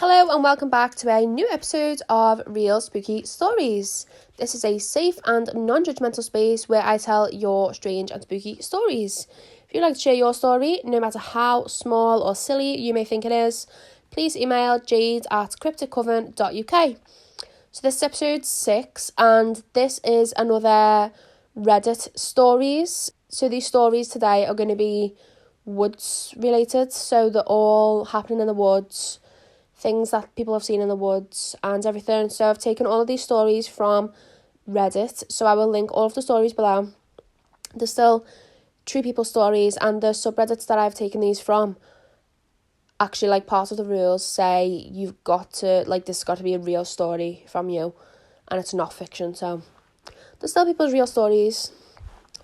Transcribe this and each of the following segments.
Hello and welcome back to a new episode of Real Spooky Stories. This is a safe and non-judgmental space where I tell your strange and spooky stories. If you'd like to share your story, no matter how small or silly you may think it is, please email jade@crypticcoven.uk. So this is episode 6 and this is another Reddit stories. So these stories today are going to be woods related, so they're all happening in the woods, things that people have seen in the woods and everything. So I've taken all of these stories from Reddit, so I will link all of the stories below. There's still true people stories, and the subreddits that I've taken these from, actually, like, part of the rules say you've got to, like, this has got to be a real story from you, and it's not fiction. So there's still people's real stories,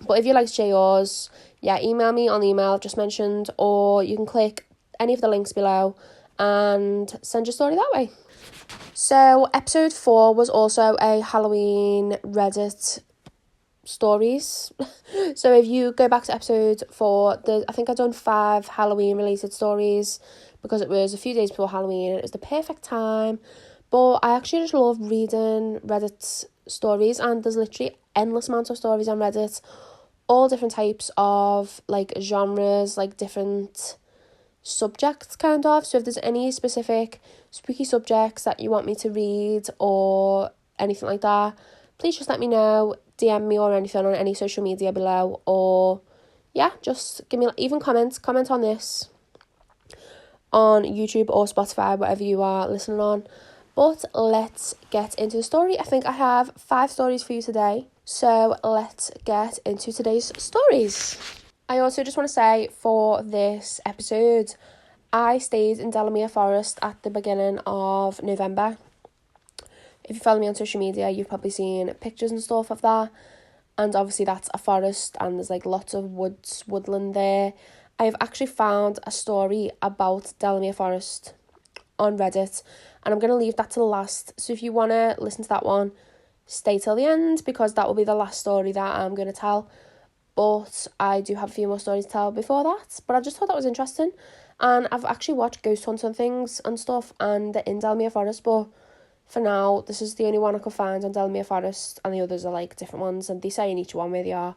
but if you'd like to share yours, email me on the email I've just mentioned, or you can click any of the links below and send your story that way. So episode 4 was also a Halloween Reddit stories. So if you go back to episode 4, I think I've done 5 Halloween related stories because it was a few days before Halloween. It was the perfect time. But I actually just love reading Reddit stories, and there's literally endless amounts of stories on Reddit, all different types of, like, genres, like different subjects kind of. So if there's any specific spooky subjects that you want me to read or anything like that, please just let me know, DM me or anything on any social media below, or just give me, even comment on this on YouTube or Spotify, whatever you are listening on. But let's get into the story. I think I have 5 stories for you today, so let's get into today's stories. I also just want to say, for this episode, I stayed in Delamere Forest at the beginning of November. If you follow me on social media, you've probably seen pictures and stuff of that. And obviously that's a forest and there's like lots of woodland there. I've actually found a story about Delamere Forest on Reddit, and I'm going to leave that to the last. So if you want to listen to that one, stay till the end, because that will be the last story that I'm going to tell. But I do have a few more stories to tell before that. But I just thought that was interesting. And I've actually watched ghost hunts and things and stuff, and they're in Delamere Forest. But for now, this is the only one I could find on Delamere Forest, and the others are like different ones, and they say in each one where they are.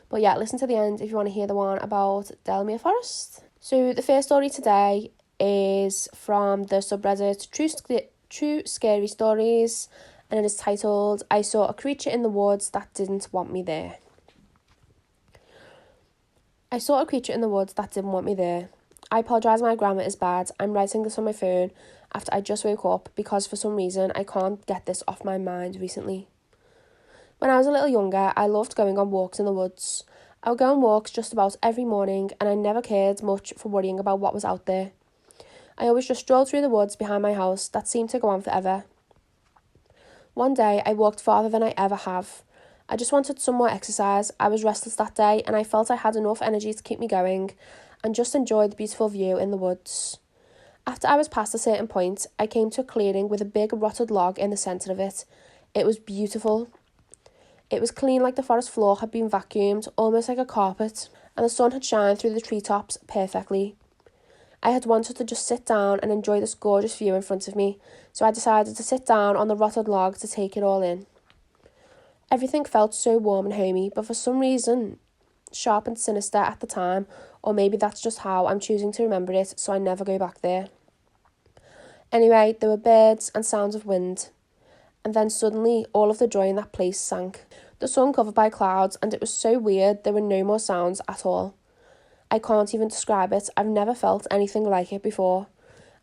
But listen to the end if you want to hear the one about Delamere Forest. So the first story today is from the subreddit True Scary Stories, and it is titled, "I saw a creature in the woods that didn't want me there." I saw a creature in the woods that didn't want me there. I apologise, my grammar is bad. I'm writing this on my phone after I just woke up because for some reason I can't get this off my mind recently. When I was a little younger, I loved going on walks in the woods. I would go on walks just about every morning, and I never cared much for worrying about what was out there. I always just strolled through the woods behind my house that seemed to go on forever. One day I walked farther than I ever have. I just wanted some more exercise. I was restless that day, and I felt I had enough energy to keep me going and just enjoy the beautiful view in the woods. After I was past a certain point, I came to a clearing with a big rotted log in the centre of it. It was beautiful. It was clean, like the forest floor had been vacuumed, almost like a carpet, and the sun had shined through the treetops perfectly. I had wanted to just sit down and enjoy this gorgeous view in front of me, so I decided to sit down on the rotted log to take it all in. Everything felt so warm and homey, but for some reason, sharp and sinister at the time, or maybe that's just how I'm choosing to remember it, so I never go back there. Anyway, there were birds and sounds of wind, and then suddenly all of the joy in that place sank. The sun covered by clouds, and it was so weird, there were no more sounds at all. I can't even describe it. I've never felt anything like it before.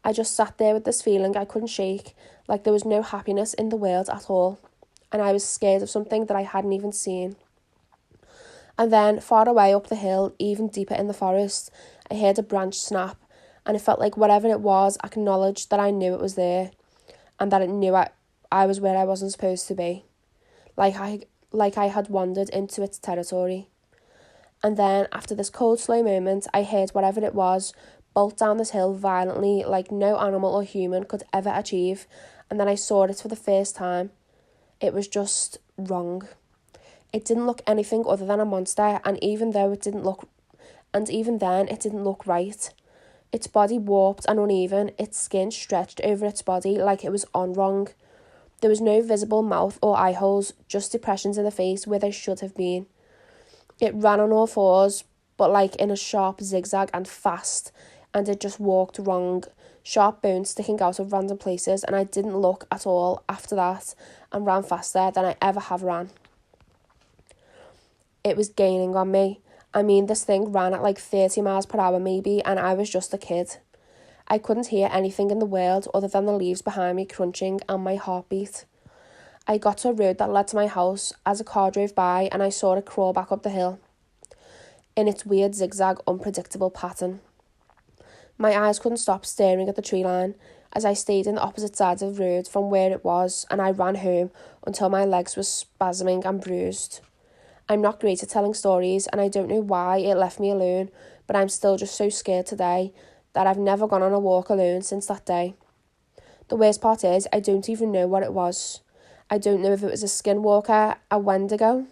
I just sat there with this feeling I couldn't shake, like there was no happiness in the world at all, and I was scared of something that I hadn't even seen. And then, far away up the hill, even deeper in the forest, I heard a branch snap, and it felt like whatever it was acknowledged that I knew it was there, and that it knew I was where I wasn't supposed to be, like I had wandered into its territory. And then, after this cold, slow moment, I heard whatever it was bolt down this hill violently, like no animal or human could ever achieve, and then I saw it for the first time. It was just wrong. It didn't look anything other than a monster, and even then it didn't look right. Its body warped and uneven, its skin stretched over its body like it was on wrong. There was no visible mouth or eye holes, just depressions in the face where there should have been. It ran on all fours, but like in a sharp zigzag and fast, and it just walked wrong, sharp bones sticking out of random places, and I didn't look at all after that and ran faster than I ever have ran. It was gaining on me. I mean, this thing ran at like 30 miles per hour maybe, and I was just a kid. I couldn't hear anything in the world other than the leaves behind me crunching and my heartbeat. I got to a road that led to my house as a car drove by, and I saw it crawl back up the hill in its weird zigzag unpredictable pattern. My eyes couldn't stop staring at the tree line as I stayed in the opposite side of the road from where it was, and I ran home until my legs were spasming and bruised. I'm not great at telling stories, and I don't know why it left me alone, but I'm still just so scared today that I've never gone on a walk alone since that day. The worst part is I don't even know what it was. I don't know if it was a skinwalker, a wendigo.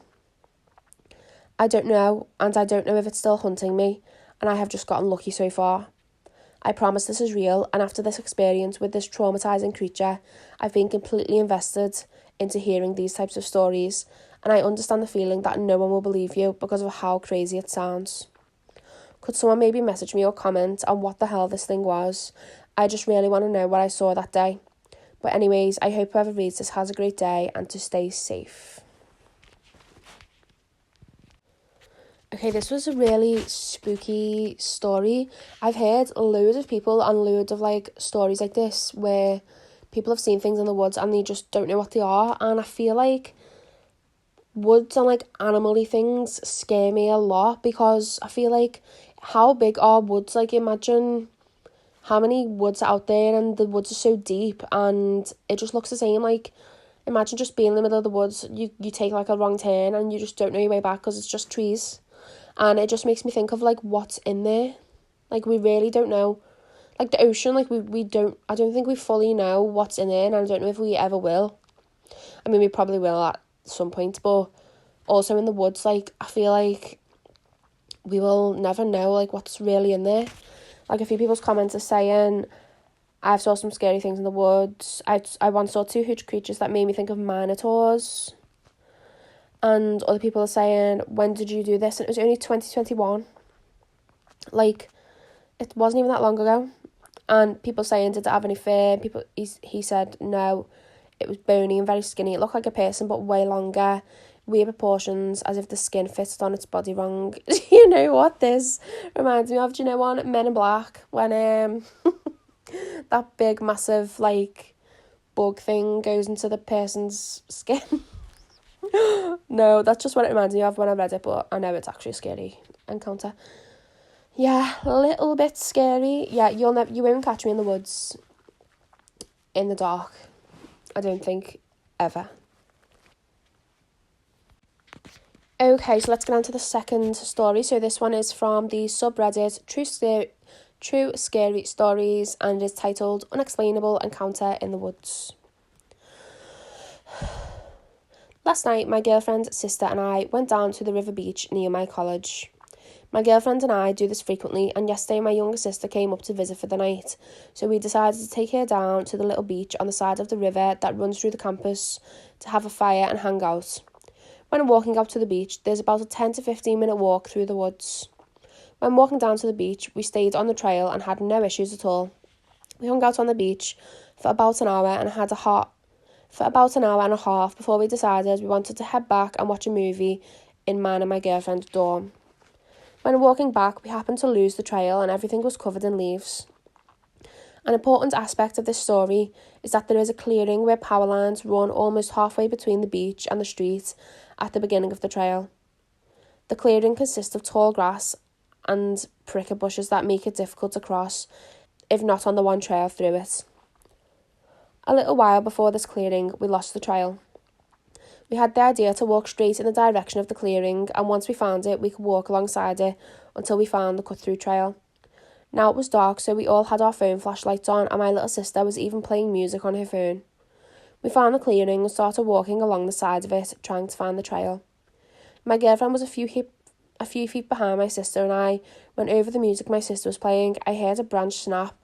I don't know, and I don't know if it's still hunting me, and I have just gotten lucky so far. I promise this is real, and after this experience with this traumatising creature, I've been completely invested into hearing these types of stories, and I understand the feeling that no one will believe you because of how crazy it sounds. Could someone maybe message me or comment on what the hell this thing was? I just really want to know what I saw that day. But anyways, I hope whoever reads this has a great day and to stay safe. Okay, this was a really spooky story. I've heard loads of people on loads of like stories like this where people have seen things in the woods and they just don't know what they are, and I feel like woods and like animal-y things scare me a lot because I feel like how big are woods? Like imagine how many woods are out there and the woods are so deep and it just looks the same. Like imagine just being in the middle of the woods, you take like a wrong turn and you just don't know your way back because it's just trees, and it just makes me think of like what's in there. Like we really don't know. Like the ocean, like I don't think we fully know what's in there, and I don't know if we ever will. I mean, we probably will at some point, but also in the woods, like I feel like we will never know like what's really in there. Like a few people's comments are saying, I've saw some scary things in the woods. I once saw 2 huge creatures that made me think of minotaurs. And other people are saying, when did you do this? And it was only 2021. Like, it wasn't even that long ago. And people saying, did it have any fur? He said, no, it was bony and very skinny. It looked like a person, but way longer. Weird proportions, as if the skin fitted on its body wrong. You know what this reminds me of? Do you know on Men in Black when that big massive like bug thing goes into the person's skin? No, that's just what it reminds me of when I read it, but I know it's actually a scary encounter. Yeah, a little bit scary. Yeah, you won't catch me in the woods in the dark. I don't think ever. Okay, so let's get on to the second story. So this one is from the subreddit True Scary Stories, and is titled Unexplainable Encounter in the Woods. Last night, my girlfriend, sister and I went down to the river beach near my college. My girlfriend and I do this frequently, and yesterday my younger sister came up to visit for the night, so we decided to take her down to the little beach on the side of the river that runs through the campus to have a fire and hang out. When walking out to the beach, there's about a 10 to 15 minute walk through the woods. When walking down to the beach, we stayed on the trail and had no issues at all. We hung out on the beach for about an hour and a half before we decided we wanted to head back and watch a movie in mine and my girlfriend's dorm. When walking back, we happened to lose the trail and everything was covered in leaves. An important aspect of this story is that there is a clearing where power lines run almost halfway between the beach and the street at the beginning of the trail. The clearing consists of tall grass and prickly bushes that make it difficult to cross, if not on the one trail through it. A little while before this clearing, we lost the trail. We had the idea to walk straight in the direction of the clearing, and once we found it, we could walk alongside it until we found the cut-through trail. Now it was dark, so we all had our phone flashlights on, and my little sister was even playing music on her phone. We found the clearing and started walking along the side of it, trying to find the trail. My girlfriend was a A few feet behind my sister and I, when over the music my sister was playing, I heard a branch snap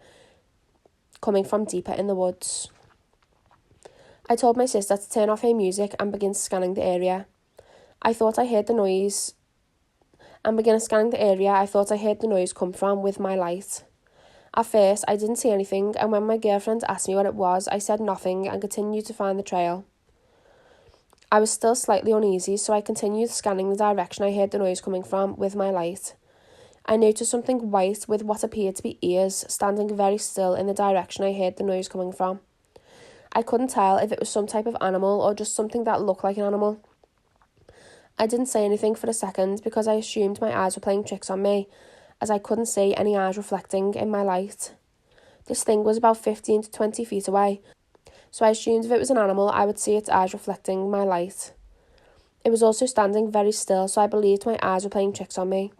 coming from deeper in the woods. I told my sister to turn off her music and begin scanning the area. I thought I heard the noise come from with my light. At first, I didn't see anything, and when my girlfriend asked me what it was, I said nothing and continued to find the trail. I was still slightly uneasy, so I continued scanning the direction I heard the noise coming from with my light. I noticed something white with what appeared to be ears standing very still in the direction I heard the noise coming from. I couldn't tell if it was some type of animal or just something that looked like an animal. I didn't say anything for a second because I assumed my eyes were playing tricks on me, as I couldn't see any eyes reflecting in my light. This thing was about 15 to 20 feet away, so I assumed if it was an animal, I would see its eyes reflecting my light. It was also standing very still, so I believed my eyes were playing tricks on me.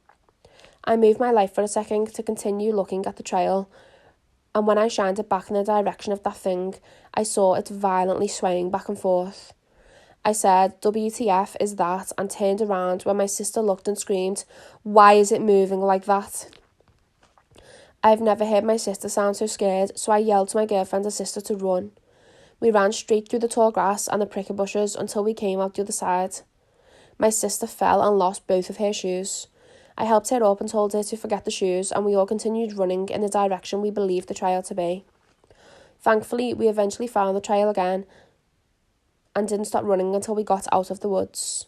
I moved my light for a second to continue looking at the trail, and when I shined it back in the direction of that thing, I saw it violently swaying back and forth. I said, "WTF is that?" and turned around when my sister looked and screamed, "Why is it moving like that?" I've never heard my sister sound so scared, so I yelled to my girlfriend and sister to run. We ran straight through the tall grass and the prickly bushes until we came out the other side. My sister fell and lost both of her shoes. I helped her up and told her to forget the shoes, and we all continued running in the direction we believed the trail to be. Thankfully, we eventually found the trail again and didn't stop running until we got out of the woods.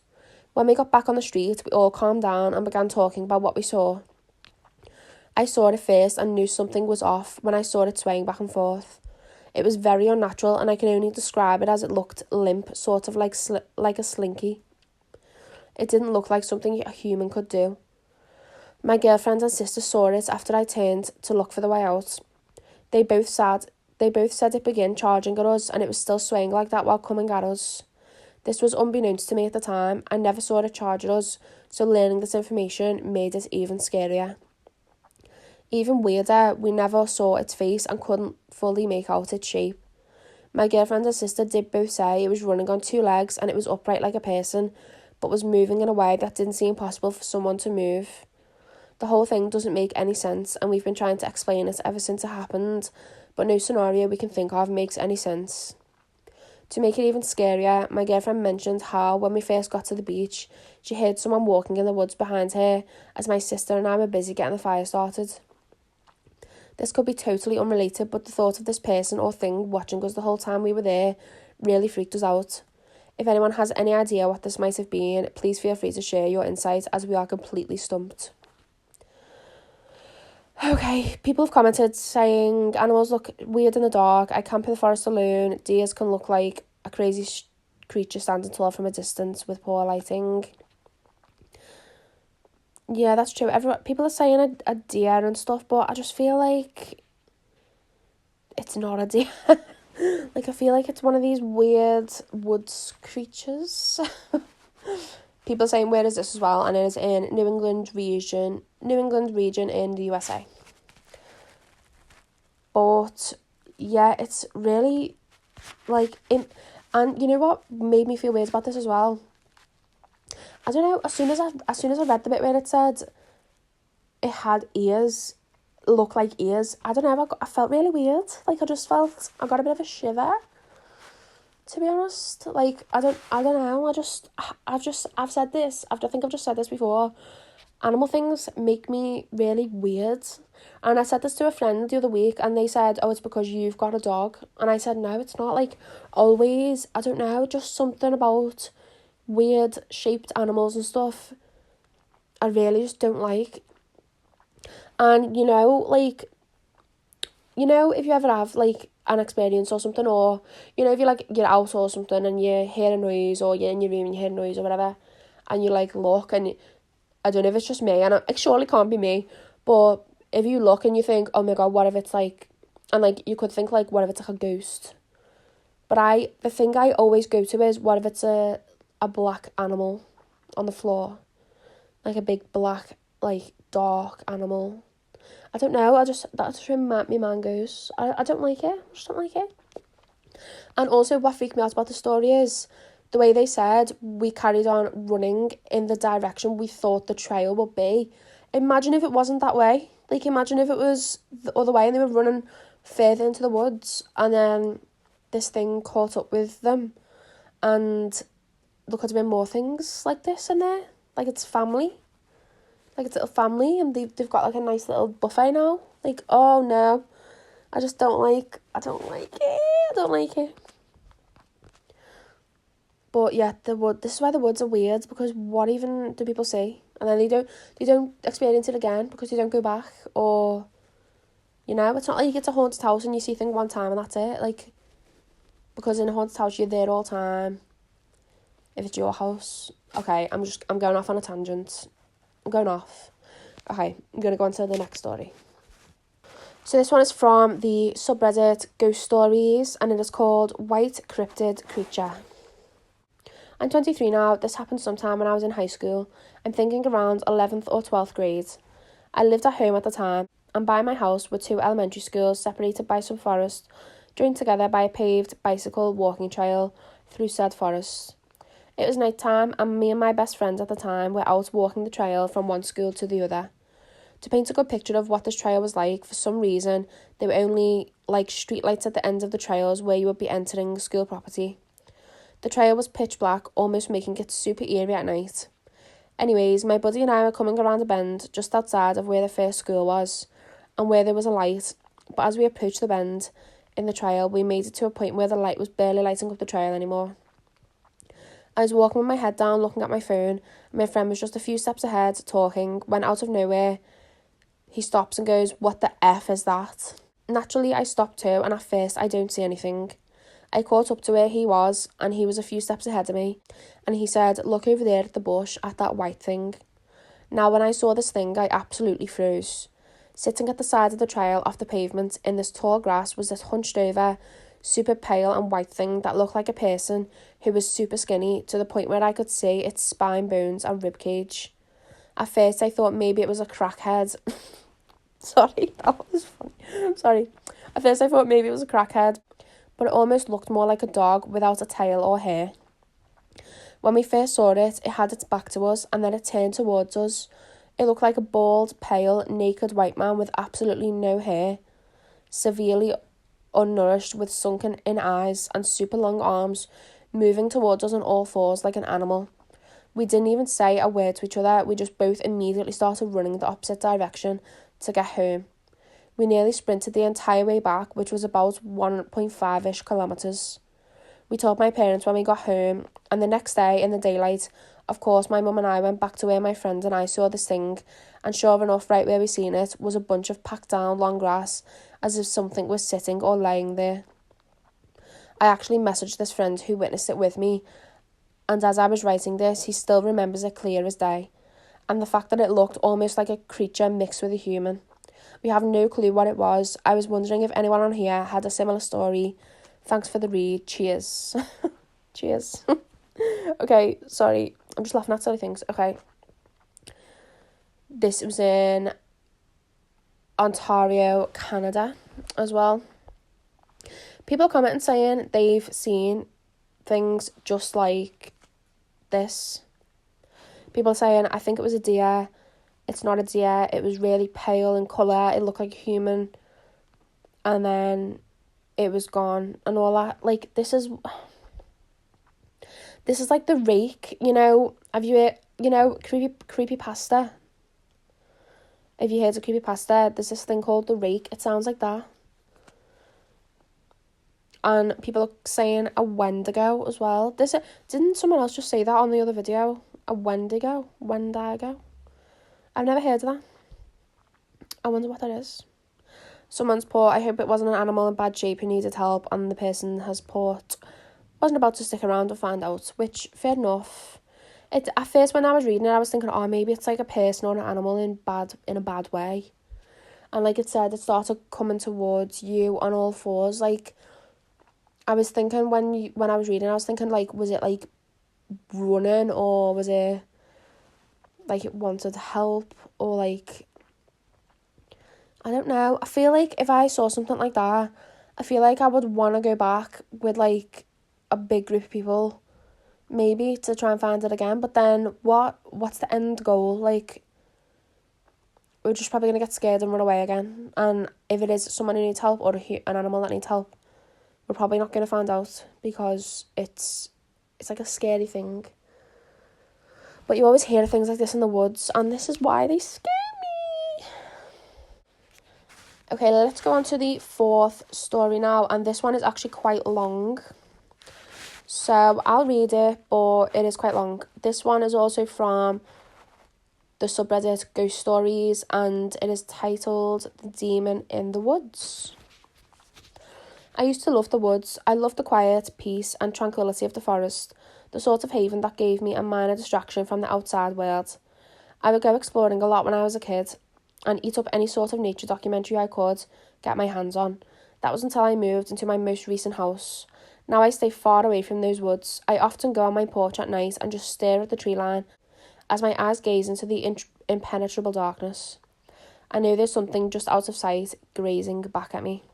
When we got back on the street, we all calmed down and began talking about what we saw. I saw it first and knew something was off when I saw it swaying back and forth. It was very unnatural, and I can only describe it as it looked limp, sort of like a slinky. It didn't look like something a human could do. My girlfriend and sister saw it after I turned to look for the way out. They both said it began charging at us, and it was still swaying like that while coming at us. This was unbeknownst to me at the time. I never saw it charge at us, so learning this information made it even scarier. Even weirder, we never saw its face and couldn't fully make out its shape. My girlfriend and sister did both say it was running on two legs and it was upright like a person, but was moving in a way that didn't seem possible for someone to move. The whole thing doesn't make any sense, and we've been trying to explain it ever since it happened, but no scenario we can think of makes any sense. To make it even scarier, my girlfriend mentioned how when we first got to the beach, she heard someone walking in the woods behind her as my sister and I were busy getting the fire started. This could be totally unrelated, but the thought of this person or thing watching us the whole time we were there really freaked us out. If anyone has any idea what this might have been, please feel free to share your insight, as we are completely stumped. Okay, people have commented saying animals look weird in the dark. I camp in the forest alone. Deers can look like a crazy creature standing tall from a distance with poor lighting. Yeah, that's true. People are saying a deer and stuff, but I just feel like it's not a deer. Like, I feel like it's one of these weird woods creatures. People are saying, where is this as well? And it is in New England region in the USA. But yeah, it's really and you know what made me feel weird about this as well? I don't know, as soon as I read the bit where it said it had ears, look like ears, I don't know, I felt really weird. Like, I got a bit of a shiver, to be honest. Like, I don't know, I've said this, I think I've just said this before. Animal things make me really weird. And I said this to a friend the other week, and they said, "Oh, it's because you've got a dog." And I said, no, it's not. Like, always, I don't know, just something about weird shaped animals and stuff I really just don't like. And if you ever have like an experience or something, or if you're out or something and you hear a noise, or you're in your room and you hear a noise or whatever, and you look, and I don't know if it's just me, and it surely can't be me, but if you look and you think, oh my god, what if it's like, and you could think what if it's like a ghost, but the thing I always go to is, what if it's a black animal on the floor, like a big black, dark animal. I don't know, that's where my mind goes. I don't like it, I just don't like it. And also, what freaked me out about the story is, the way they said, we carried on running in the direction we thought the trail would be. Imagine if it wasn't that way. Like, imagine if it was the other way and they were running further into the woods and then this thing caught up with them, and there could have been more things like this in there. Like, it's family. Like, it's a little family and they've got like a nice little buffet now. Like, oh no. I don't like it. But yeah, this is why the woods are weird, because what even do people see? And then they don't experience it again because they don't go back, or, you know, it's not like it's a haunted house and you see things one time and that's it. Like, because in a haunted house you're there all the time. If it's your house. Okay, I'm going off on a tangent. I'm going off. Okay, I'm going to go on to the next story. So this one is from the subreddit Ghost Stories, and it is called White Cryptid Creature. I'm 23 now. This happened sometime when I was in high school. I'm thinking around 11th or 12th grade. I lived at home at the time, and by my house were 2 elementary schools separated by some forest, joined together by a paved bicycle walking trail through said forest. It was night time, and me and my best friend at the time were out walking the trail from one school to the other. To paint a good picture of what this trail was like, for some reason, there were only like streetlights at the ends of the trails where you would be entering school property. The trail was pitch black, almost making it super eerie at night. Anyways, my buddy and I were coming around a bend just outside of where the first school was, and where there was a light, but as we approached the bend in the trail, we made it to a point where the light was barely lighting up the trail anymore. I was walking with my head down, looking at my phone, and my friend was just a few steps ahead, talking, when out of nowhere, he stops and goes, "What the F is that?" Naturally, I stopped too, and at first, I don't see anything. I caught up to where he was, and he was a few steps ahead of me, and he said, "Look over there at the bush, at that white thing." Now, when I saw this thing, I absolutely froze. Sitting at the side of the trail off the pavement in this tall grass was this hunched over, super pale and white thing that looked like a person who was super skinny to the point where I could see its spine, bones and ribcage. At first I thought maybe it was a crackhead. Sorry, that was funny. Sorry. At first I thought maybe it was a crackhead, but it almost looked more like a dog without a tail or hair. When we first saw it, it had its back to us and then it turned towards us. It looked like a bald, pale, naked white man with absolutely no hair, severely unnourished with sunken-in eyes and super long arms, moving towards us on all fours like an animal. We didn't even say a word to each other, we just both immediately started running the opposite direction to get home. We nearly sprinted the entire way back, which was about 1.5-ish kilometres. We told my parents when we got home, and the next day in the daylight, of course, my mum and I went back to where my friend and I saw this thing, and sure enough, right where we seen it was a bunch of packed down long grass, as if something was sitting or lying there. I actually messaged this friend who witnessed it with me, and as I was writing this, he still remembers it clear as day, and the fact that it looked almost like a creature mixed with a human. We have no clue what it was. I was wondering if anyone on here had a similar story. Thanks for the read. Cheers. Cheers. Okay, sorry. I'm just laughing at silly things. Okay. This was in Ontario, Canada as well. People commenting saying they've seen things just like this. People saying, I think it was a deer. It's not a deer. It was really pale in colour. It looked like a human. And then it was gone and all that. Like, this is like the rake, you know. Have you, creepypasta? If you heard of creepypasta, there's this thing called the rake. It sounds like that. And people are saying a Wendigo as well. Didn't someone else just say that on the other video? A Wendigo? I've never heard of that. I wonder what that is. Someone's put, I hope it wasn't an animal in bad shape who needed help, and the person has put, wasn't about to stick around to find out, which, fair enough. At first, when I was reading it, I was thinking, oh, maybe it's like a person or an animal in a bad way. And like it said, it started coming towards you on all fours. Like, I was thinking when I was reading, I was thinking, like, was it like running, or was it like it wanted help, or like, I don't know. I feel like if I saw something like that, I feel like I would want to go back with like a big group of people maybe to try and find it again. But then what's the end goal? Like, we're just probably going to get scared and run away again. And if it is someone who needs help or an animal that needs help, we're probably not going to find out because it's like a scary thing. But you always hear things like this in the woods, and this is why they scare me. Okay, let's go on to the fourth story now, and this one is actually quite long. So I'll read it, but it is quite long. This one is also from the subreddit Ghost Stories, and it is titled The Demon in the Woods. I used to love the woods. I loved the quiet, peace and tranquility of the forest, the sort of haven that gave me a minor distraction from the outside world. I would go exploring a lot when I was a kid and eat up any sort of nature documentary I could get my hands on. That was until I moved into my most recent house. Now I stay far away from those woods. I often go on my porch at night and just stare at the tree line as my eyes gaze into the impenetrable darkness. I know there's something just out of sight grazing back at me.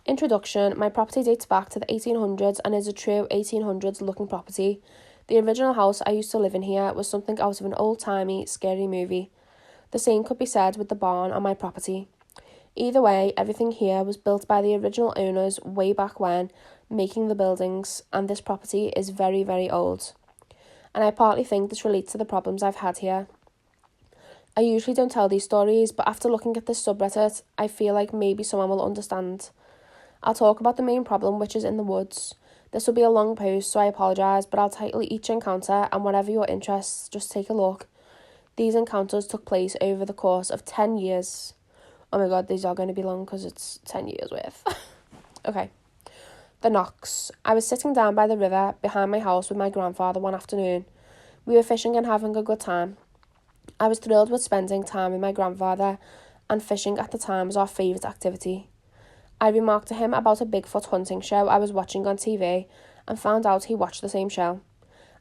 Introduction. My property dates back to the 1800s and is a true 1800s looking property. The original house I used to live in here was something out of an old-timey, scary movie. The same could be said with the barn on my property. Either way, everything here was built by the original owners way back when, making the buildings, and this property is very, very old. And I partly think this relates to the problems I've had here. I usually don't tell these stories, but after looking at this subreddit, I feel like maybe someone will understand. I'll talk about the main problem, which is in the woods. This will be a long post, so I apologise, but I'll title each encounter, and whatever your interests, just take a look. These encounters took place over the course of 10 years. Oh my god, these are going to be long because it's 10 years worth. Okay. The knocks. I was sitting down by the river behind my house with my grandfather one afternoon. We were fishing and having a good time. I was thrilled with spending time with my grandfather, and fishing at the time was our favourite activity. I remarked to him about a Bigfoot hunting show I was watching on TV and found out he watched the same show.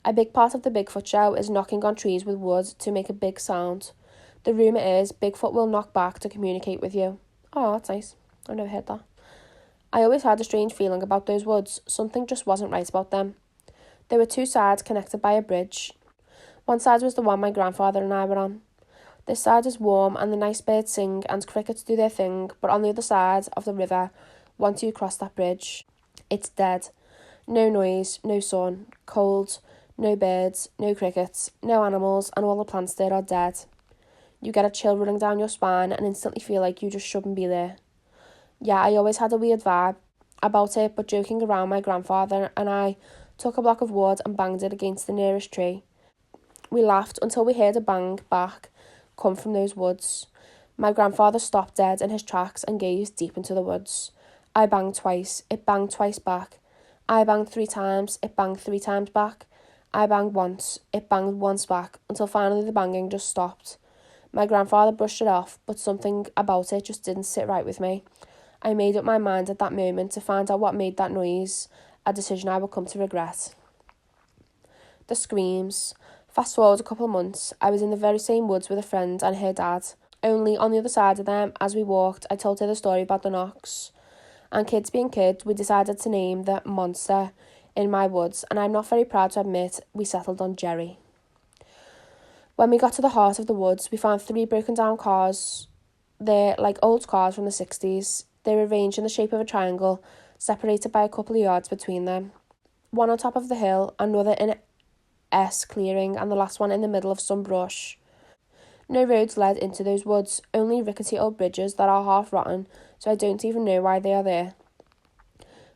A big part of the Bigfoot show is knocking on trees with wood to make a big sound. The rumour is Bigfoot will knock back to communicate with you. Oh, that's nice. I've never heard that. I always had a strange feeling about those woods. Something just wasn't right about them. There were two sides connected by a bridge. One side was the one my grandfather and I were on. This side is warm and the nice birds sing and crickets do their thing, but on the other side of the river, once you cross that bridge, it's dead. No noise, no sun, cold, no birds, no crickets, no animals, and all the plants there are dead. You get a chill running down your spine and instantly feel like you just shouldn't be there. Yeah, I always had a weird vibe about it, but joking around, my grandfather and I took a block of wood and banged it against the nearest tree. We laughed until we heard a bang back come from those woods. My grandfather stopped dead in his tracks and gazed deep into the woods. I banged twice, it banged twice back. I banged 3 times, it banged 3 times back. I banged once, it banged once back, until finally the banging just stopped. My grandfather brushed it off, but something about it just didn't sit right with me. I made up my mind at that moment to find out what made that noise, a decision I would come to regret. The screams. Fast forward a couple of months, I was in the very same woods with a friend and her dad. Only on the other side of them, as we walked, I told her the story about the knocks. And kids being kids, we decided to name the monster in my woods, and I'm not very proud to admit we settled on Jerry. When we got to the heart of the woods, we found 3 broken down cars. They're like old cars from the 60s. They're arranged in the shape of a triangle, separated by a couple of yards between them. One on top of the hill, another in S clearing, and the last one in the middle of some brush. No roads led into those woods, only rickety old bridges that are half rotten, so I don't even know why they are there.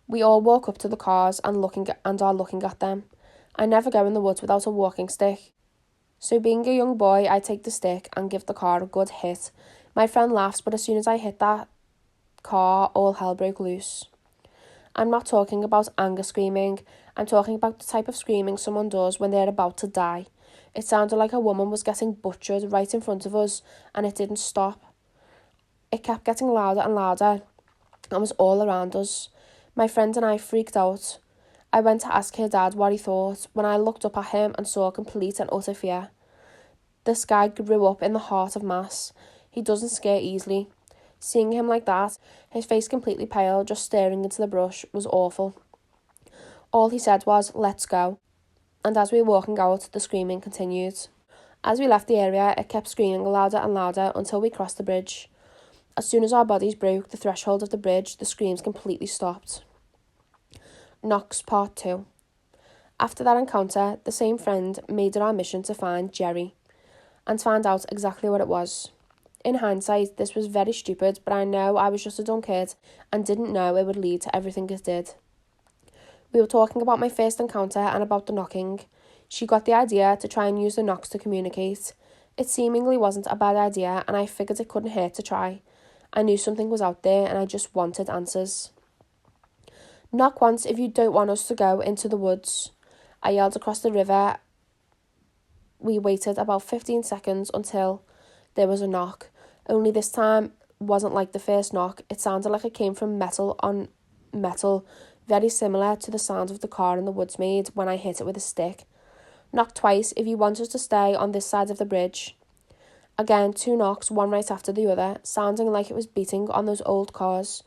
We all walk up to the cars and are looking at them. I never go in the woods without a walking stick. So being a young boy, I take the stick and give the car a good hit. My friend laughs, but as soon as I hit that car, all hell broke loose. I'm not talking about anger screaming. I'm talking about the type of screaming someone does when they're about to die. It sounded like a woman was getting butchered right in front of us, and it didn't stop. It kept getting louder and louder, and was all around us. My friend and I freaked out. I went to ask her dad what he thought, when I looked up at him and saw complete and utter fear. This guy grew up in the heart of mass. He doesn't scare easily. Seeing him like that, his face completely pale, just staring into the brush, was awful. All he said was, "Let's go." and as we were walking out, the screaming continued. As we left the area, it kept screaming louder and louder until we crossed the bridge. As soon as our bodies broke the threshold of the bridge, the screams completely stopped. Knocks Part 2. After that encounter, the same friend made it our mission to find Jerry and find out exactly what it was. In hindsight, this was very stupid, but I know I was just a dumb kid and didn't know it would lead to everything it did. We were talking about my first encounter and about the knocking. She got the idea to try and use the knocks to communicate. It seemingly wasn't a bad idea, and I figured it couldn't hurt to try. I knew something was out there, and I just wanted answers. Knock once if you don't want us to go into the woods, I yelled across the river. We waited about 15 seconds until there was a knock, only this time wasn't like the first knock. It sounded like it came from metal on metal, very similar to the sound of the car in the woods made when I hit it with a stick. Knock twice if you want us to stay on this side of the bridge. Again, 2 knocks, one right after the other, sounding like it was beating on those old cars.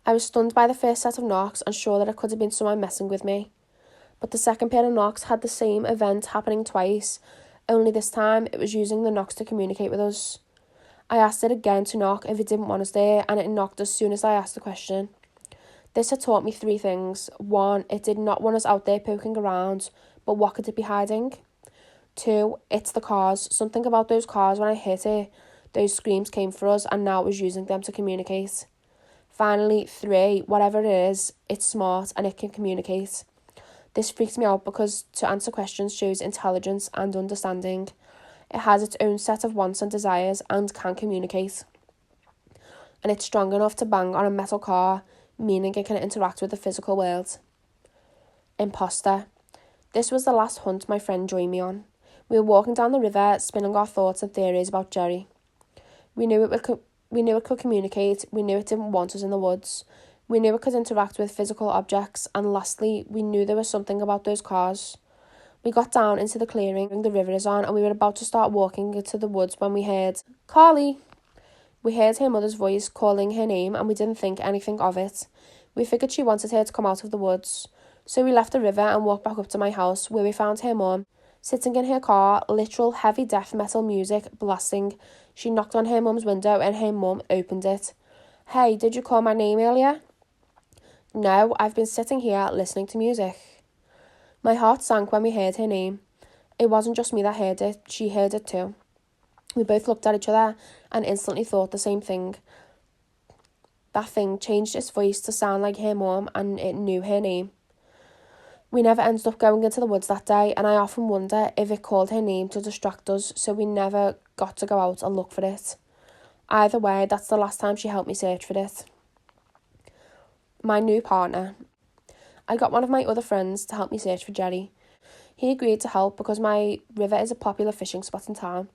I was stunned by the first set of knocks and sure that it could have been someone messing with me. But the second pair of knocks had the same event happening twice, only this time it was using the knocks to communicate with us. I asked it again to knock if it didn't want us there, and it knocked as soon as I asked the question. This had taught me 3 things. 1, it did not want us out there poking around, but what could it be hiding? 2, it's the cars. Something about those cars when I hit it, those screams came for us, and now it was using them to communicate. Finally, 3, whatever it is, it's smart and it can communicate. This freaks me out because to answer questions shows intelligence and understanding. It has its own set of wants and desires and can communicate. And it's strong enough to bang on a metal car, meaning it can interact with the physical world. Imposter. This was the last hunt my friend joined me on. We were walking down the river, spinning our thoughts and theories about Jerry. We knew it could communicate. We knew it didn't want us in the woods. We knew it could interact with physical objects. And lastly, we knew there was something about those cars. We got down into the clearing the river is on, and we were about to start walking into the woods when we heard, "Carly!" We heard her mother's voice calling her name, and we didn't think anything of it. We figured she wanted her to come out of the woods. So we left the river and walked back up to my house, where we found her mum, sitting in her car, literal heavy death metal music blasting. She knocked on her mum's window and her mum opened it. "Hey, did you call my name earlier?" "No, I've been sitting here listening to music." My heart sank when we heard her name. It wasn't just me that heard it, she heard it too. We both looked at each other and instantly thought the same thing. That thing changed its voice to sound like her mum and it knew her name. We never ended up going into the woods that day, and I often wonder if it called her name to distract us, so we never got to go out and look for it. Either way, that's the last time she helped me search for it. My new partner. I got one of my other friends to help me search for Jerry. He agreed to help because my river is a popular fishing spot in town.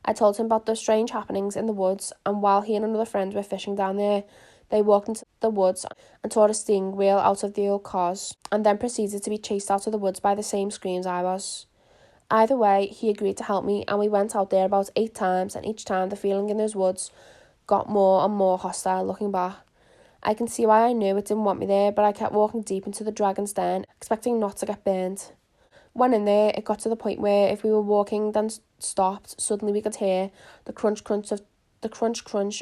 I told him about the strange happenings in the woods, and while he and another friend were fishing down there, they walked into the woods and tore a steering wheel out of the old cars, and then proceeded to be chased out of the woods by the same screams I was. Either way, he agreed to help me, and we went out there about 8 times, and each time the feeling in those woods got more and more hostile looking back. I can see why I knew it didn't want me there, but I kept walking deep into the dragon's den, expecting not to get burned. When in there, it got to the point where if we were walking then stopped, suddenly we could hear the crunch crunch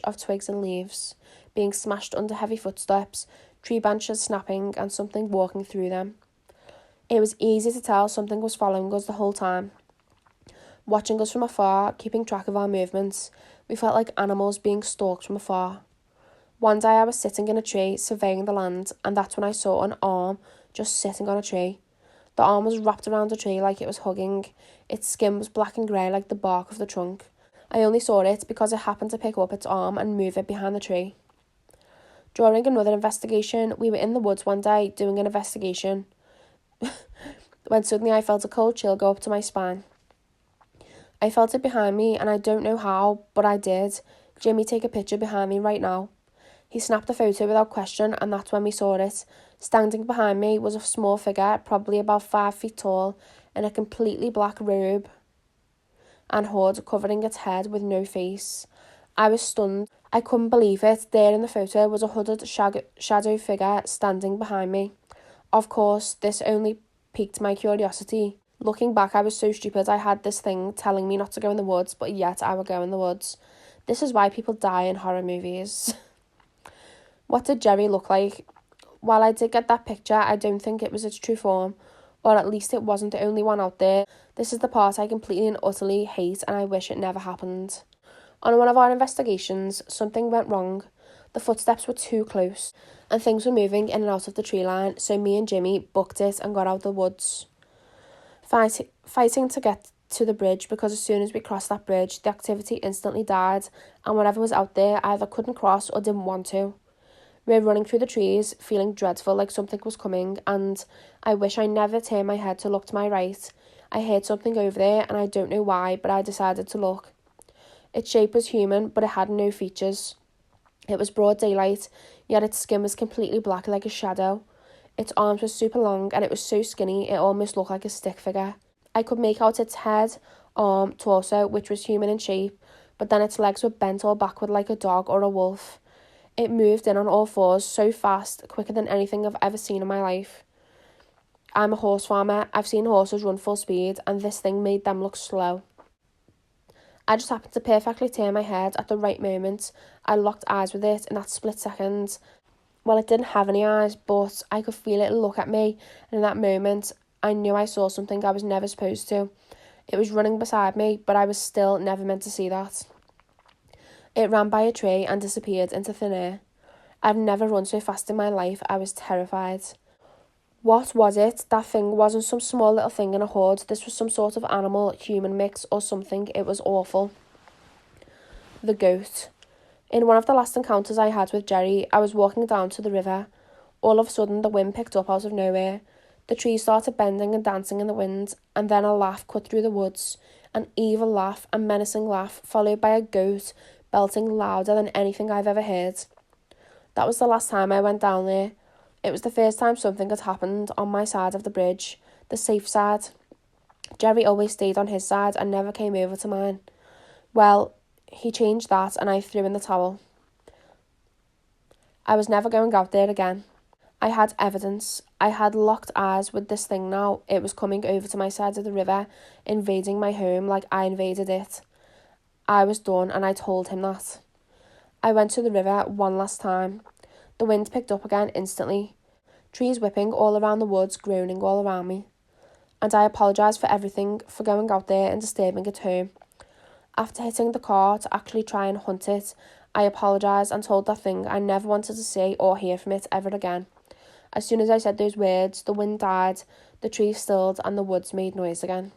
of twigs and leaves being smashed under heavy footsteps, tree branches snapping, and something walking through them. It was easy to tell something was following us the whole time, watching us from afar, keeping track of our movements. We felt like animals being stalked from afar. One day I was sitting in a tree, surveying the land, and that's when I saw an arm just sitting on a tree. The arm was wrapped around a tree like it was hugging. Its skin was black and grey like the bark of the trunk. I only saw it because it happened to pick up its arm and move it behind the tree. During another investigation, we were in the woods one day doing an investigation when suddenly I felt a cold chill go up to my spine. I felt it behind me, and I don't know how, but I did. Jimmy, take a picture behind me right now. He snapped a photo without question, and that's when we saw it. Standing behind me was a small figure, probably about 5 feet tall, in a completely black robe and hood covering its head with no face. I was stunned. I couldn't believe it. There in the photo was a hooded shadow figure standing behind me. Of course, this only piqued my curiosity. Looking back, I was so stupid. I had this thing telling me not to go in the woods, but yet I would go in the woods. This is why people die in horror movies. What did Jerry look like? While I did get that picture, I don't think it was its true form, or at least it wasn't the only one out there. This is the part I completely and utterly hate, and I wish it never happened. On one of our investigations, something went wrong. The footsteps were too close, and things were moving in and out of the tree line, so me and Jimmy booked it and got out the woods. Fighting to get to the bridge, because as soon as we crossed that bridge, the activity instantly died, and whatever was out there either couldn't cross or didn't want to. We were running through the trees, feeling dreadful, like something was coming, and I wish I never turned my head to look to my right. I heard something over there, and I don't know why, but I decided to look. Its shape was human, but it had no features. It was broad daylight, yet its skin was completely black like a shadow. Its arms were super long, and it was so skinny it almost looked like a stick figure. I could make out its head, arm, torso, which was human in shape, but then its legs were bent all backward like a dog or a wolf. It moved in on all fours so fast, quicker than anything I've ever seen in my life. I'm a horse farmer. I've seen horses run full speed, and this thing made them look slow. I just happened to perfectly turn my head at the right moment. I locked eyes with it in that split second. Well, it didn't have any eyes, but I could feel it look at me, and in that moment, I knew I saw something I was never supposed to. It was running beside me, but I was still never meant to see that. It ran by a tree and disappeared into thin air. I've never run so fast in my life. I was terrified. What was it? That thing wasn't some small little thing in a hood. This was some sort of animal-human mix or something. It was awful. The goat. In one of the last encounters I had with Jerry, I was walking down to the river. All of a sudden, the wind picked up out of nowhere. The trees started bending and dancing in the wind, and then a laugh cut through the woods. An evil laugh, a menacing laugh, followed by a goat belting louder than anything I've ever heard. That was the last time I went down there. It was the first time something had happened on my side of the bridge, the safe side. Jerry always stayed on his side and never came over to mine. Well, he changed that and I threw in the towel. I was never going out there again. I had evidence. I had locked eyes with this thing now. It was coming over to my side of the river, invading my home like I invaded it. I was done, and I told him that. I went to the river one last time. The wind picked up again instantly. Trees whipping all around the woods, groaning all around me. And I apologised for everything, for going out there and disturbing its home. After hitting the car to actually try and hunt it, I apologised and told that thing I never wanted to see or hear from it ever again. As soon as I said those words, the wind died, the trees stilled, and the woods made noise again.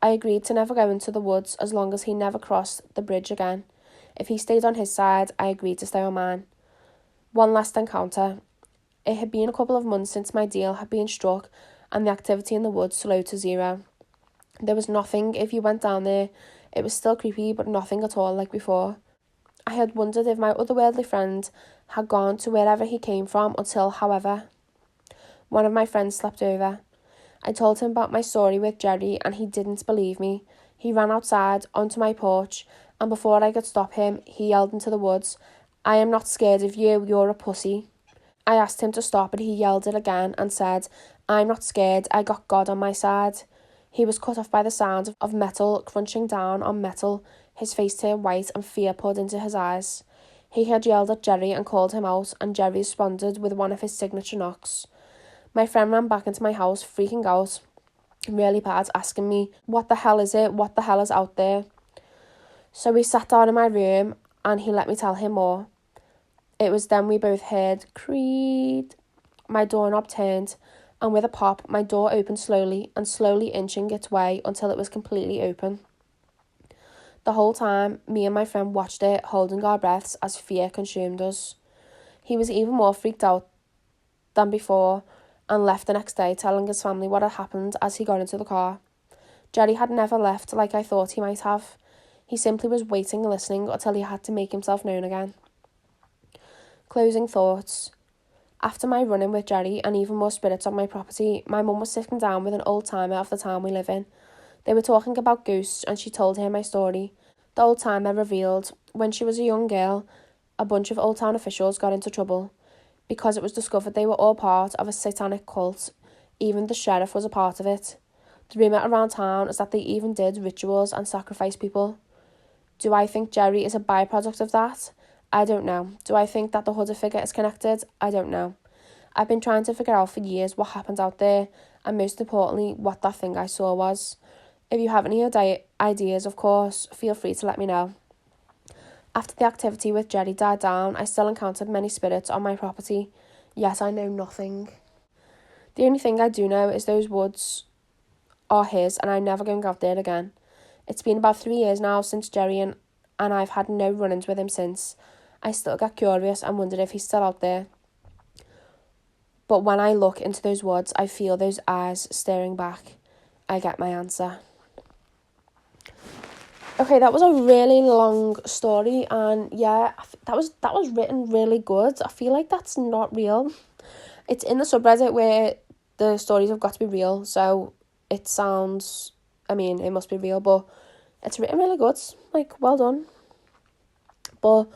I agreed to never go into the woods as long as he never crossed the bridge again. If he stayed on his side, I agreed to stay on mine. One last encounter. It had been a couple of months since my deal had been struck, and the activity in the woods slowed to zero. There was nothing if you went down there. It was still creepy, but nothing at all like before. I had wondered if my otherworldly friend had gone to wherever he came from until, however, one of my friends slept over. I told him about my story with Jerry and he didn't believe me. He ran outside onto my porch, and before I could stop him, he yelled into the woods, "I am not scared of you, you're a pussy." I asked him to stop, but he yelled it again and said, "I'm not scared, I got God on my side." He was cut off by the sound of metal crunching down on metal. His face turned white and fear poured into his eyes. He had yelled at Jerry and called him out, and Jerry responded with one of his signature knocks. My friend ran back into my house, freaking out, really bad, asking me, "What the hell is it? What the hell is out there?" So we sat down in my room and he let me tell him more. It was then we both heard creed. My doorknob turned, and with a pop, my door opened slowly and slowly inching its way until it was completely open. The whole time, me and my friend watched it, holding our breaths as fear consumed us. He was even more freaked out than before, and left the next day telling his family what had happened as he got into the car. Jerry had never left like I thought he might have. He simply was waiting and listening until he had to make himself known again. Closing thoughts. After my run-in with Jerry and even more spirits on my property, my mum was sitting down with an old-timer of the town we live in. They were talking about ghosts and she told her my story. The old-timer revealed, when she was a young girl, a bunch of Old Town officials got into trouble because it was discovered they were all part of a satanic cult. Even the sheriff was a part of it. The rumour around town is that they even did rituals and sacrificed people. Do I think Jerry is a byproduct of that? I don't know. Do I think that the Hudder figure is connected? I don't know. I've been trying to figure out for years what happened out there, and most importantly, what that thing I saw was. If you have any ideas, of course, feel free to let me know. After the activity with Jerry died down, I still encountered many spirits on my property, yet I know nothing. The only thing I do know is those woods are his, and I'm never going out there again. It's been about 3 years now since Jerry and I've had no run-ins with him since. I still get curious and wonder if he's still out there. But when I look into those woods, I feel those eyes staring back. I get my answer. Okay, that was a really long story, and yeah, that was written really good. I feel like that's not real. It's in the subreddit where the stories have got to be real, so it sounds, it must be real, but it's written really good. Like, well done. But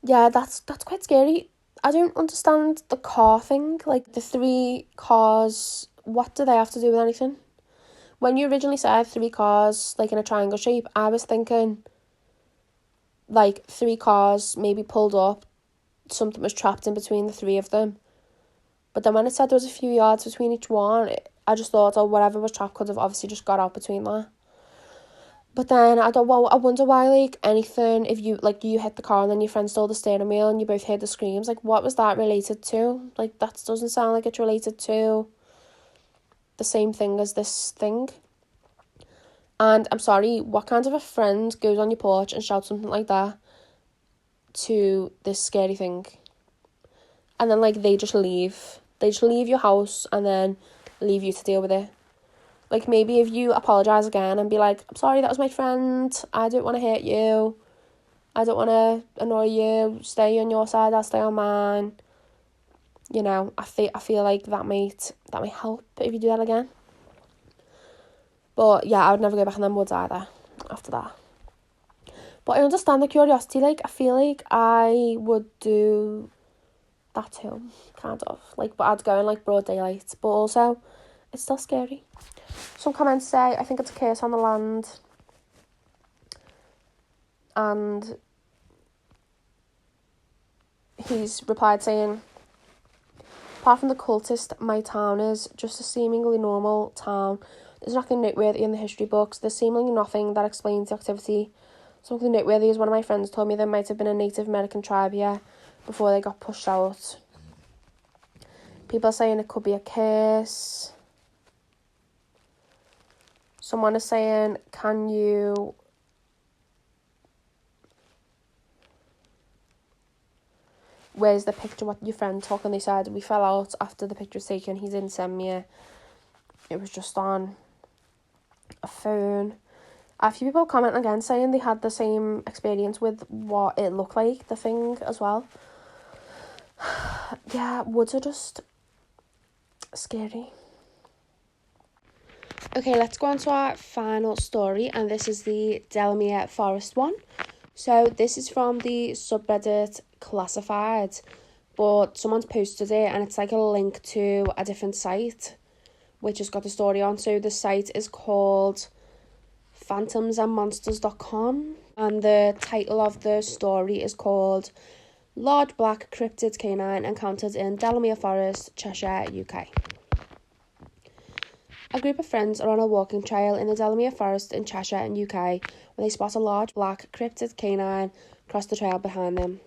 yeah, that's quite scary. I don't understand the car thing. Like, the 3 cars, what do they have to do with anything? When you originally said 3 cars, like in a triangle shape, I was thinking, like, 3 cars maybe pulled up, something was trapped in between the 3 of them. But then when it said there was a few yards between each one, I just thought, whatever was trapped could have obviously just got out between that. But then I thought, well, I wonder why, like, anything, if you hit the car and then your friend stole the steering wheel and you both heard the screams, like, what was that related to? Like, that doesn't sound like it's related to the same thing as this thing. And I'm sorry, what kind of a friend goes on your porch and shouts something like that to this scary thing? And then, like, they just leave. They just leave your house and then leave you to deal with it. Like, maybe if you apologise again and be like, I'm sorry, that was my friend. I don't want to hurt you. I don't want to annoy you. Stay on your side, I'll stay on mine. You know, I feel like that might help if you do that again. But yeah, I would never go back in them woods either after that. But I understand the curiosity. Like, I feel like I would do that too, kind of. Like, but I'd go in, like, broad daylight. But also, it's still scary. Some comments say, I think it's a curse on the land. And he's replied saying, apart from the cultist my town is just a seemingly normal town. There's nothing noteworthy in the history books. There's seemingly nothing that explains the activity. Something noteworthy is one of my friends told me there might have been a Native American tribe here before they got pushed out. People are saying it could be a curse. Someone is saying, can you... Where's the picture? What your friend took? And they said, we fell out after the picture was taken. He didn't send me it. It was just on a phone. A few people comment again saying they had the same experience with what it looked like, the thing as well. Yeah, woods are just scary. Okay, let's go on to our final story, and this is the Delamere Forest one. So this is from the subreddit Classified, but someone's posted it and it's like a link to a different site which has got the story on. So the site is called phantomsandmonsters.com, and the title of the story is called Large Black Cryptid Canine Encountered in Delamere Forest, Cheshire, UK. A group of friends are on a walking trail in the Delamere Forest in Cheshire in UK when they spot a large black cryptid canine cross the trail behind them.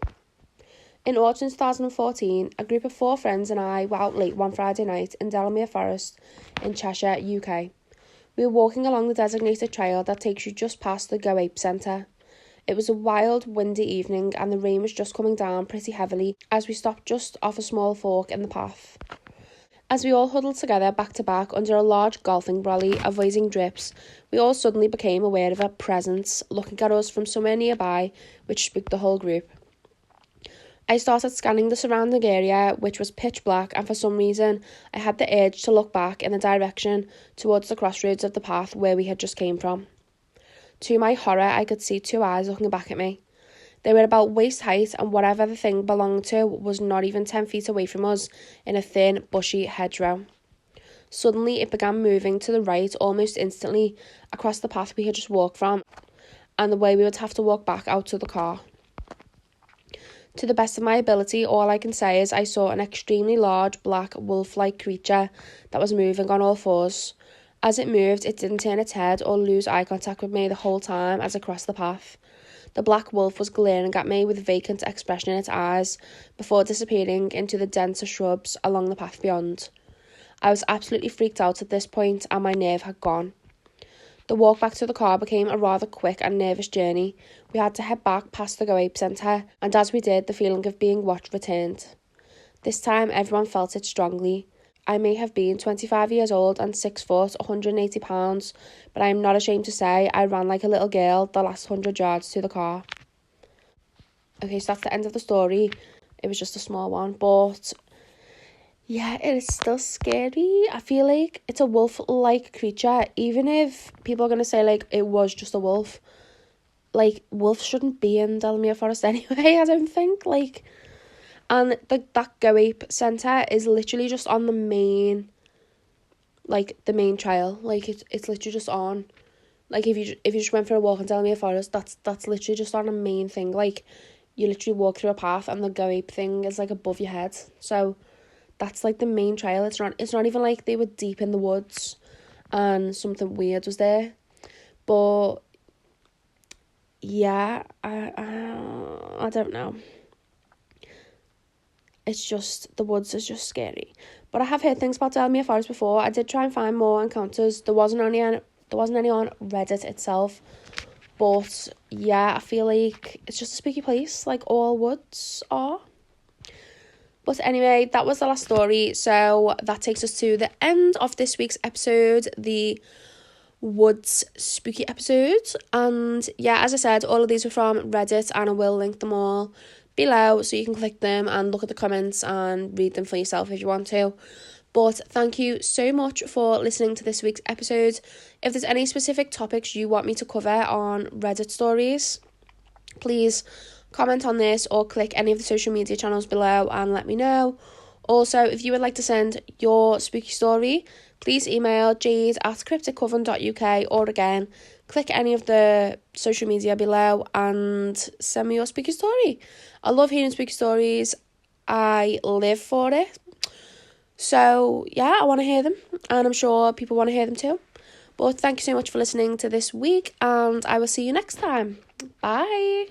In autumn 2014, a group of 4 friends and I were out late one Friday night in Delamere Forest in Cheshire, UK. We were walking along the designated trail that takes you just past the Go Ape Centre. It was a wild, windy evening and the rain was just coming down pretty heavily as we stopped just off a small fork in the path. As we all huddled together back to back under a large golfing brolly, avoiding drips, we all suddenly became aware of a presence looking at us from somewhere nearby, which spooked the whole group. I started scanning the surrounding area, which was pitch black, and for some reason, I had the urge to look back in the direction towards the crossroads of the path where we had just came from. To my horror, I could see 2 eyes looking back at me. They were about waist height, and whatever the thing belonged to was not even 10 feet away from us in a thin, bushy hedgerow. Suddenly, it began moving to the right almost instantly across the path we had just walked from, and the way we would have to walk back out to the car. To the best of my ability, all I can say is I saw an extremely large, black, wolf-like creature that was moving on all fours. As it moved, it didn't turn its head or lose eye contact with me the whole time as it crossed the path. The black wolf was glaring at me with a vacant expression in its eyes before disappearing into the denser shrubs along the path beyond. I was absolutely freaked out at this point, and my nerve had gone. The walk back to the car became a rather quick and nervous journey. We had to head back past the Go Ape Centre, and as we did, the feeling of being watched returned. This time, everyone felt it strongly. I may have been 25 years old and 6 foot, 180 pounds, but I am not ashamed to say I ran like a little girl the last 100 yards to the car. Okay, so that's the end of the story. It was just a small one, but yeah, it is still scary. I feel like it's a wolf-like creature, even if people are going to say, like, it was just a wolf. Like, wolves shouldn't be in Delamere Forest anyway, I don't think, like... And that Go Ape Centre is literally just on the main trail. Like, it's literally just on. Like, if you just went for a walk in Delamere Forest, that's literally just on a main thing. Like, you literally walk through a path and the Go Ape thing is, like, above your head. So, that's, like, the main trail. It's not even like they were deep in the woods and something weird was there. But, yeah, I don't know. It's just, the woods is just scary. But I have heard things about Delamere Forest before. I did try and find more encounters. There wasn't any on Reddit itself. But yeah, I feel like it's just a spooky place, like all woods are. But anyway, that was the last story. So that takes us to the end of this week's episode, the woods spooky episode. And yeah, as I said, all of these were from Reddit, and I will link them all below so you can click them and look at the comments and read them for yourself if you want to. But thank you so much for listening to this week's episode. If there's any specific topics you want me to cover on Reddit stories, please comment on this or click any of the social media channels below and let me know. Also, if you would like to send your spooky story, please email jade@crypticcoven.uk, or again, click any of the social media below and send me your spooky story. I love hearing spooky stories. I live for it. So, yeah, I want to hear them, and I'm sure people want to hear them too. But thank you so much for listening to this week, and I will see you next time. Bye.